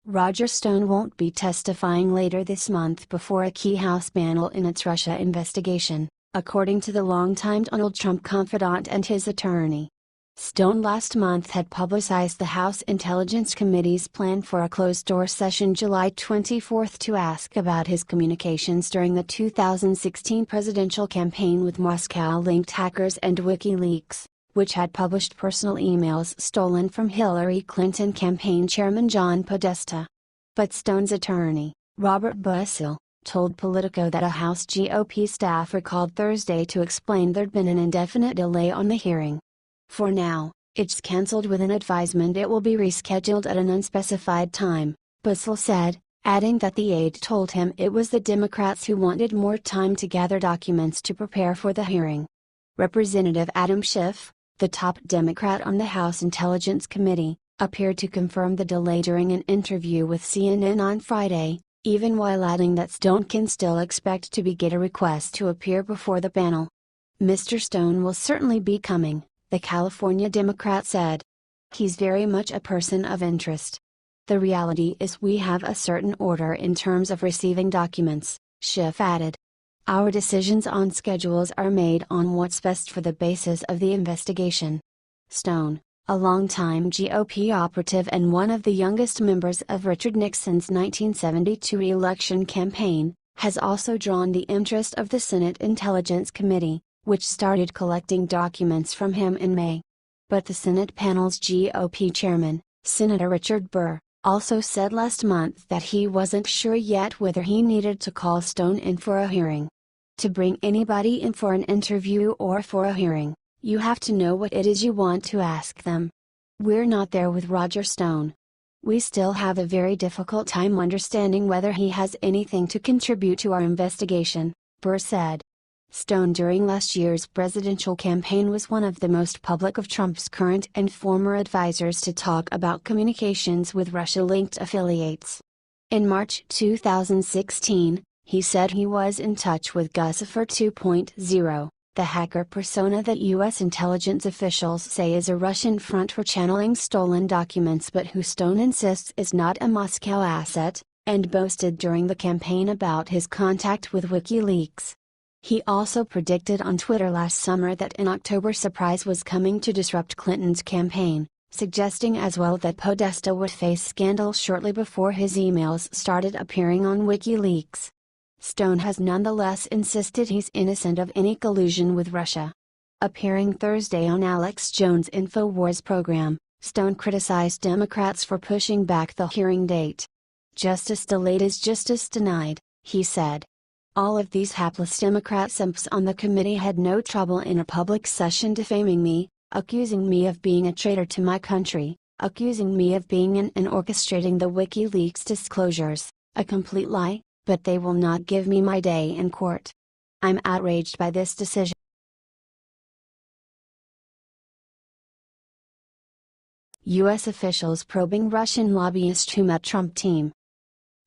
Roger Stone won't be testifying later this month before a key House panel in its Russia investigation, according to the longtime Donald Trump confidant and his attorney. Stone last month had publicized the House Intelligence Committee's plan for a closed-door session July 24 to ask about his communications during the 2016 presidential campaign with Moscow-linked hackers and WikiLeaks, which had published personal emails stolen from Hillary Clinton campaign chairman John Podesta. But Stone's attorney, Robert Bussell, told Politico that a House GOP staffer called Thursday to explain there'd been an indefinite delay on the hearing. For now, it's cancelled with an advisement it will be rescheduled at an unspecified time, Bussell said, adding that the aide told him it was the Democrats who wanted more time to gather documents to prepare for the hearing. Representative Adam Schiff, the top Democrat on the House Intelligence Committee, appeared to confirm the delay during an interview with CNN on Friday, even while adding that Stone can still expect to get a request to appear before the panel. Mr. Stone will certainly be coming, the California Democrat said. He's very much a person of interest. The reality is we have a certain order in terms of receiving documents, Schiff added. Our decisions on schedules are made on what's best for the basis of the investigation. Stone, a longtime GOP operative and one of the youngest members of Richard Nixon's 1972 re-election campaign, has also drawn the interest of the Senate Intelligence Committee, which started collecting documents from him in May. But the Senate panel's GOP chairman, Senator Richard Burr, also said last month that he wasn't sure yet whether he needed to call Stone in for a hearing. To bring anybody in for an interview or for a hearing, you have to know what it is you want to ask them. We're not there with Roger Stone. We still have a very difficult time understanding whether he has anything to contribute to our investigation, Burr said. Stone during last year's presidential campaign was one of the most public of Trump's current and former advisors to talk about communications with Russia-linked affiliates. In March 2016, he said he was in touch with Guccifer 2.0, the hacker persona that U.S. intelligence officials say is a Russian front for channeling stolen documents but who Stone insists is not a Moscow asset, and boasted during the campaign about his contact with WikiLeaks. He also predicted on Twitter last summer that an October surprise was coming to disrupt Clinton's campaign, suggesting as well that Podesta would face scandal shortly before his emails started appearing on WikiLeaks. Stone has nonetheless insisted he's innocent of any collusion with Russia. Appearing Thursday on Alex Jones' InfoWars program, Stone criticized Democrats for pushing back the hearing date. Justice delayed is justice denied, he said. All of these hapless Democrat simps on the committee had no trouble in a public session defaming me, accusing me of being a traitor to my country, accusing me of being in and orchestrating the WikiLeaks disclosures, a complete lie, but they will not give me my day in court. I'm outraged by this decision. U.S. officials probing Russian lobbyist who met Trump team.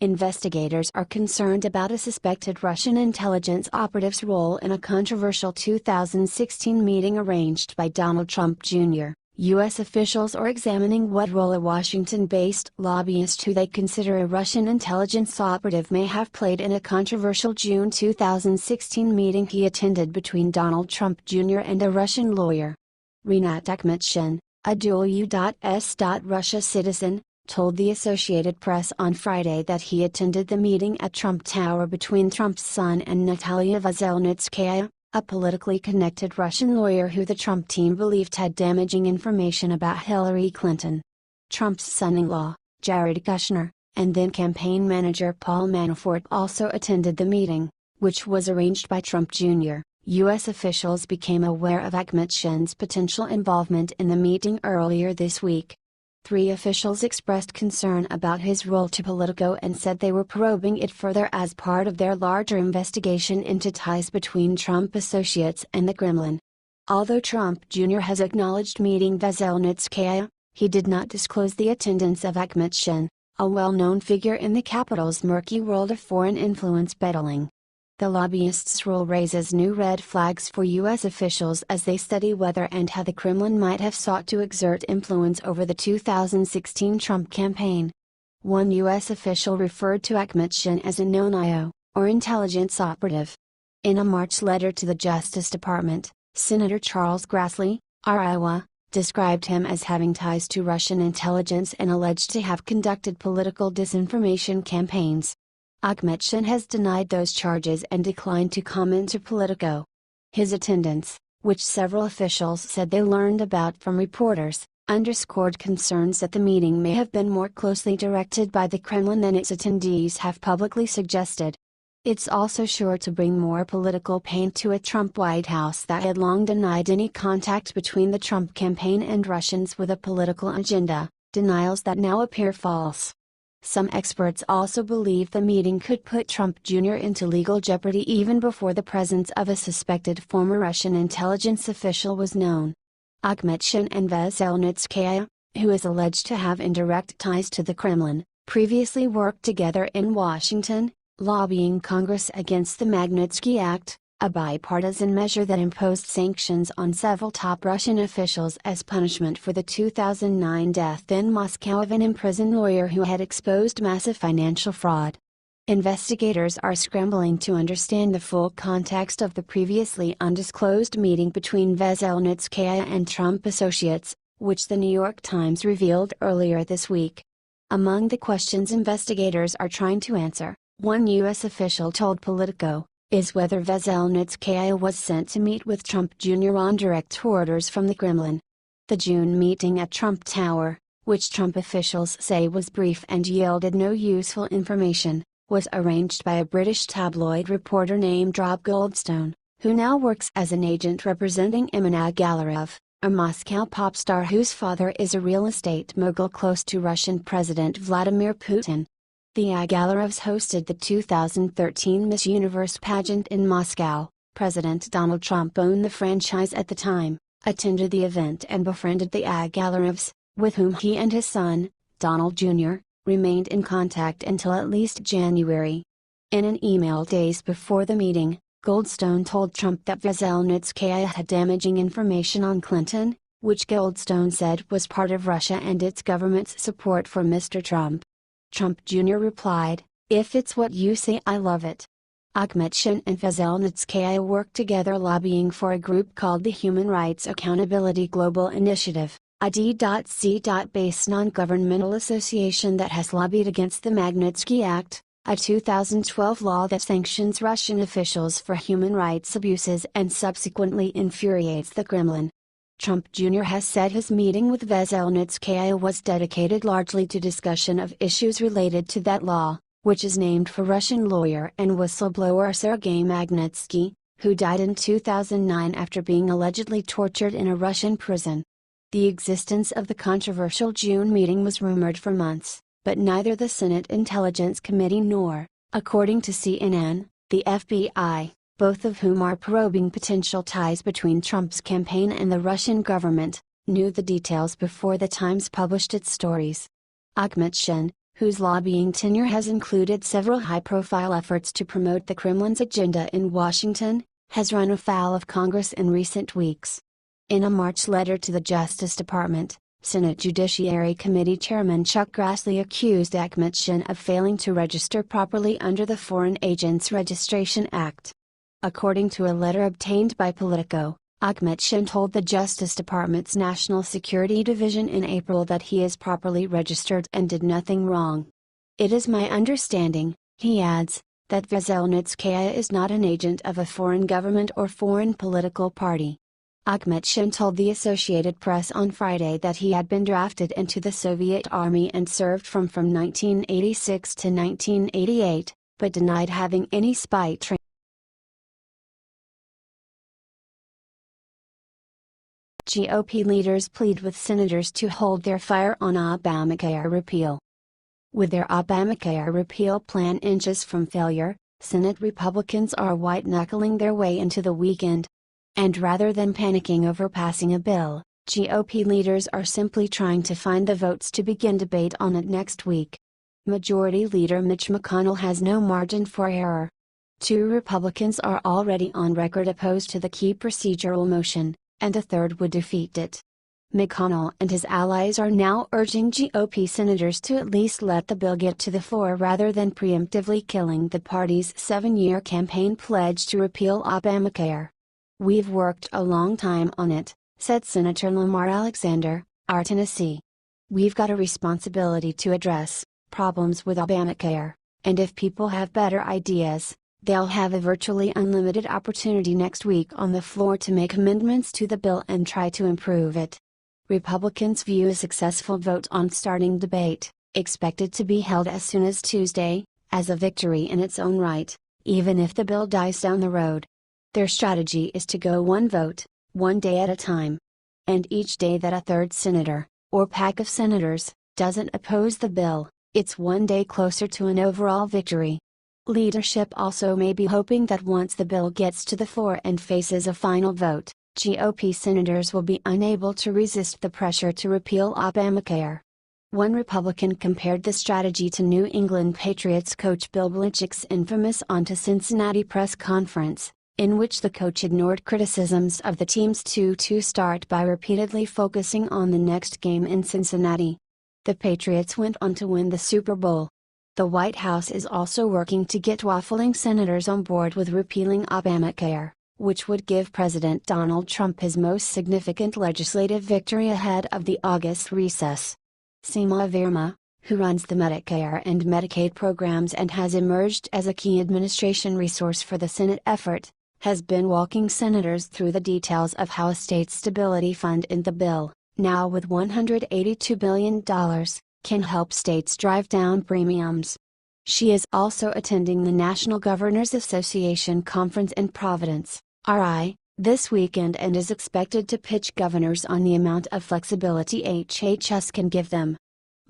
Investigators are concerned about a suspected Russian intelligence operative's role in a controversial 2016 meeting arranged by Donald Trump Jr. U.S. officials are examining what role a Washington-based lobbyist who they consider a Russian intelligence operative may have played in a controversial June 2016 meeting he attended between Donald Trump Jr. and a Russian lawyer. Rinat Akhmetshin, a dual U.S. Russia citizen, told the Associated Press on Friday that he attended the meeting at Trump Tower between Trump's son and Natalia Veselnitskaya, a politically connected Russian lawyer who the Trump team believed had damaging information about Hillary Clinton. Trump's son-in-law, Jared Kushner, and then campaign manager Paul Manafort also attended the meeting, which was arranged by Trump Jr. U.S. officials became aware of Akhmetshin's potential involvement in the meeting earlier this week. 3 officials expressed concern about his role to Politico and said they were probing it further as part of their larger investigation into ties between Trump associates and the Kremlin. Although Trump Jr. has acknowledged meeting Veselnitskaya, he did not disclose the attendance of Akhmetshin, a well-known figure in the capital's murky world of foreign influence peddling. The lobbyist's role raises new red flags for U.S. officials as they study whether and how the Kremlin might have sought to exert influence over the 2016 Trump campaign. One U.S. official referred to Akhmetshin as a known IO, or intelligence operative. In a March letter to the Justice Department, Senator Charles Grassley, R. Iowa, described him as having ties to Russian intelligence and alleged to have conducted political disinformation campaigns. Akhmetshin has denied those charges and declined to comment to Politico. His attendance, which several officials said they learned about from reporters, underscored concerns that the meeting may have been more closely directed by the Kremlin than its attendees have publicly suggested. It's also sure to bring more political pain to a Trump White House that had long denied any contact between the Trump campaign and Russians with a political agenda, denials that now appear false. Some experts also believe the meeting could put Trump Jr. into legal jeopardy even before the presence of a suspected former Russian intelligence official was known. Akhmetshin and Veselnitskaya, who is alleged to have indirect ties to the Kremlin, previously worked together in Washington, lobbying Congress against the Magnitsky Act, a bipartisan measure that imposed sanctions on several top Russian officials as punishment for the 2009 death in Moscow of an imprisoned lawyer who had exposed massive financial fraud. Investigators are scrambling to understand the full context of the previously undisclosed meeting between Veselnitskaya and Trump associates, which the New York Times revealed earlier this week. Among the questions investigators are trying to answer, one U.S. official told Politico, is whether Veselnitskaya was sent to meet with Trump Jr. on direct orders from the Kremlin. The June meeting at Trump Tower, which Trump officials say was brief and yielded no useful information, was arranged by a British tabloid reporter named Rob Goldstone, who now works as an agent representing Emina Galarev, a Moscow pop star whose father is a real estate mogul close to Russian President Vladimir Putin. The Agalorevs hosted the 2013 Miss Universe pageant in Moscow. President Donald Trump owned the franchise at the time, attended the event and befriended the Agalorevs, with whom he and his son, Donald Jr., remained in contact until at least January. In an email days before the meeting, Goldstone told Trump that Veselnitskaya had damaging information on Clinton, which Goldstone said was part of Russia and its government's support for Mr. Trump. Trump Jr. replied, "If it's what you say, I love it." Akhmetshin and Veselnitskaya worked together lobbying for a group called the Human Rights Accountability Global Initiative, ID.C. based non-governmental association that has lobbied against the Magnitsky Act, a 2012 law that sanctions Russian officials for human rights abuses and subsequently infuriates the Kremlin. Trump Jr. has said his meeting with Veselnitskaya was dedicated largely to discussion of issues related to that law, which is named for Russian lawyer and whistleblower Sergei Magnitsky, who died in 2009 after being allegedly tortured in a Russian prison. The existence of the controversial June meeting was rumored for months, but neither the Senate Intelligence Committee nor, according to CNN, the FBI, both of whom are probing potential ties between Trump's campaign and the Russian government, knew the details before the Times published its stories. Akhmetshin, whose lobbying tenure has included several high-profile efforts to promote the Kremlin's agenda in Washington, has run afoul of Congress in recent weeks. In a March letter to the Justice Department, Senate Judiciary Committee Chairman Chuck Grassley accused Akhmetshin of failing to register properly under the Foreign Agents Registration Act. According to a letter obtained by Politico, Akhmetshin told the Justice Department's National Security Division in April that he is properly registered and did nothing wrong. "It is my understanding," he adds, "that Veselnitskaya is not an agent of a foreign government or foreign political party." Akhmetshin told the Associated Press on Friday that he had been drafted into the Soviet Army and served from 1986 to 1988, but denied having any spy training. GOP leaders plead with senators to hold their fire on Obamacare repeal. With their Obamacare repeal plan inches from failure, Senate Republicans are white-knuckling their way into the weekend. And rather than panicking over passing a bill, GOP leaders are simply trying to find the votes to begin debate on it next week. Majority Leader Mitch McConnell has no margin for error. Two Republicans are already on record opposed to the key procedural motion, and a third would defeat it. McConnell and his allies are now urging GOP senators to at least let the bill get to the floor rather than preemptively killing the party's 7-year campaign pledge to repeal Obamacare. "We've worked a long time on it," said Senator Lamar Alexander, our Tennessee. "We've got a responsibility to address problems with Obamacare, and if people have better ideas, they'll have a virtually unlimited opportunity next week on the floor to make amendments to the bill and try to improve it." Republicans view a successful vote on starting debate, expected to be held as soon as Tuesday, as a victory in its own right, even if the bill dies down the road. Their strategy is to go one vote, one day at a time. And each day that a third senator, or pack of senators, doesn't oppose the bill, it's one day closer to an overall victory. Leadership also may be hoping that once the bill gets to the floor and faces a final vote, GOP senators will be unable to resist the pressure to repeal Obamacare. One Republican compared the strategy to New England Patriots coach Bill Belichick's infamous "On to Cincinnati" press conference, in which the coach ignored criticisms of the team's 2-2 start by repeatedly focusing on the next game in Cincinnati. The Patriots went on to win the Super Bowl. The White House is also working to get waffling senators on board with repealing Obamacare, which would give President Donald Trump his most significant legislative victory ahead of the August recess. Seema Verma, who runs the Medicare and Medicaid programs and has emerged as a key administration resource for the Senate effort, has been walking senators through the details of how a state stability fund in the bill, now with $182 billion, can help states drive down premiums. She is also attending the National Governors Association conference in Providence, RI, this weekend and is expected to pitch governors on the amount of flexibility HHS can give them.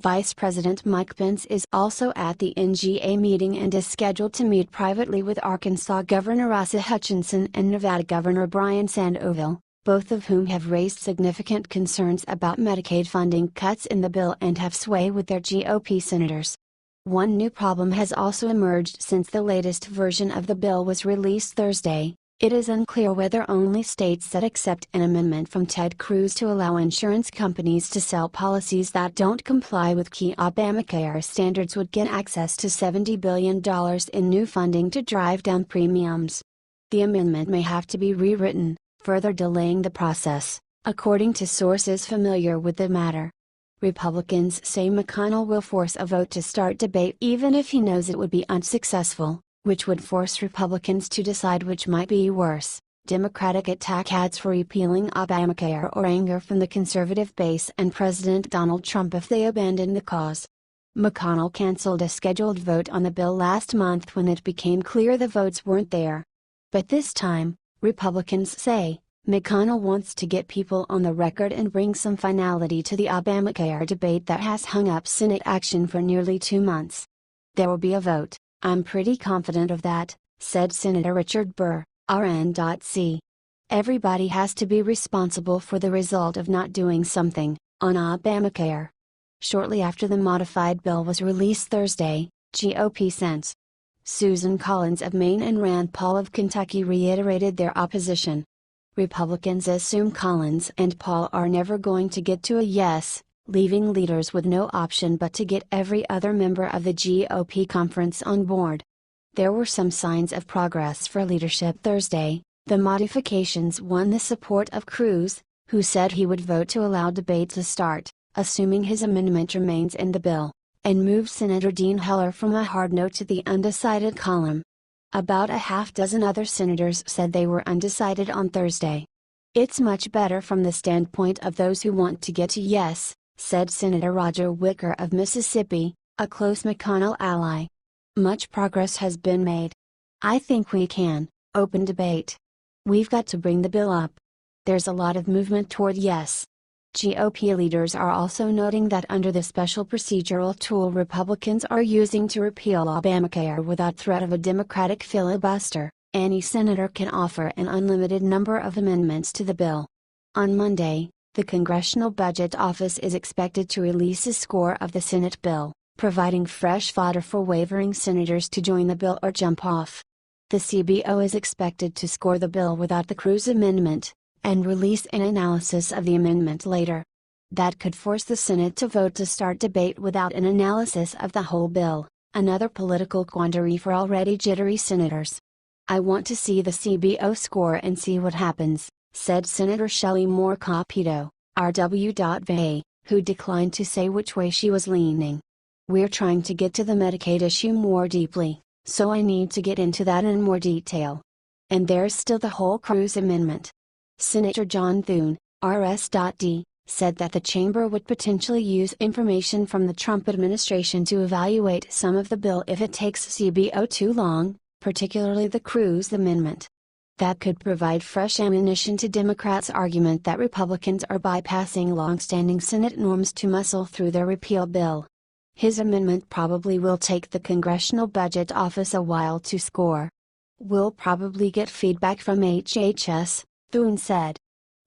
Vice President Mike Pence is also at the NGA meeting and is scheduled to meet privately with Arkansas Governor Asa Hutchinson and Nevada Governor Brian Sandoval, both of whom have raised significant concerns about Medicaid funding cuts in the bill and have sway with their GOP senators. One new problem has also emerged since the latest version of the bill was released Thursday. It is unclear whether only states that accept an amendment from Ted Cruz to allow insurance companies to sell policies that don't comply with key Obamacare standards would get access to $70 billion in new funding to drive down premiums. The amendment may have to be rewritten, further delaying the process, according to sources familiar with the matter. Republicans say McConnell will force a vote to start debate even if he knows it would be unsuccessful, which would force Republicans to decide which might be worse: Democratic attack ads for repealing Obamacare or anger from the conservative base and President Donald Trump if they abandon the cause. McConnell canceled a scheduled vote on the bill last month when it became clear the votes weren't there. But this time, Republicans say, McConnell wants to get people on the record and bring some finality to the Obamacare debate that has hung up Senate action for nearly 2 months. "There will be a vote, I'm pretty confident of that," said Senator Richard Burr, RN.C. "Everybody has to be responsible for the result of not doing something on Obamacare." Shortly after the modified bill was released Thursday, GOP Sens. Susan Collins of Maine and Rand Paul of Kentucky reiterated their opposition. Republicans assume Collins and Paul are never going to get to a yes, leaving leaders with no option but to get every other member of the GOP conference on board. There were some signs of progress for leadership Thursday. The modifications won the support of Cruz, who said he would vote to allow debate to start, assuming his amendment remains in the bill, and moved Senator Dean Heller from a hard no to the undecided column. About a half dozen other senators said they were undecided on Thursday. "It's much better from the standpoint of those who want to get to yes," said Senator Roger Wicker of Mississippi, a close McConnell ally. "Much progress has been made. I think we can open debate. We've got to bring the bill up. There's a lot of movement toward yes." GOP leaders are also noting that under the special procedural tool Republicans are using to repeal Obamacare without threat of a Democratic filibuster, any senator can offer an unlimited number of amendments to the bill. On Monday, the Congressional Budget Office is expected to release a score of the Senate bill, providing fresh fodder for wavering senators to join the bill or jump off. The CBO is expected to score the bill without the Cruz amendment, and release an analysis of the amendment later. That could force the Senate to vote to start debate without an analysis of the whole bill, another political quandary for already jittery senators. "I want to see the CBO score and see what happens," said Senator Shelley Moore Capito, RW.VA, who declined to say which way she was leaning. "We're trying to get to the Medicaid issue more deeply, so I need to get into that in more detail. And there's still the whole Cruz amendment." Senator John Thune, RS.D., said that the chamber would potentially use information from the Trump administration to evaluate some of the bill if it takes CBO too long, particularly the Cruz amendment. That could provide fresh ammunition to Democrats' argument that Republicans are bypassing long-standing Senate norms to muscle through their repeal bill. His amendment probably will take the Congressional Budget Office a while to score. "We'll probably get feedback from HHS," Thune said.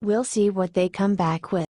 "We'll see what they come back with."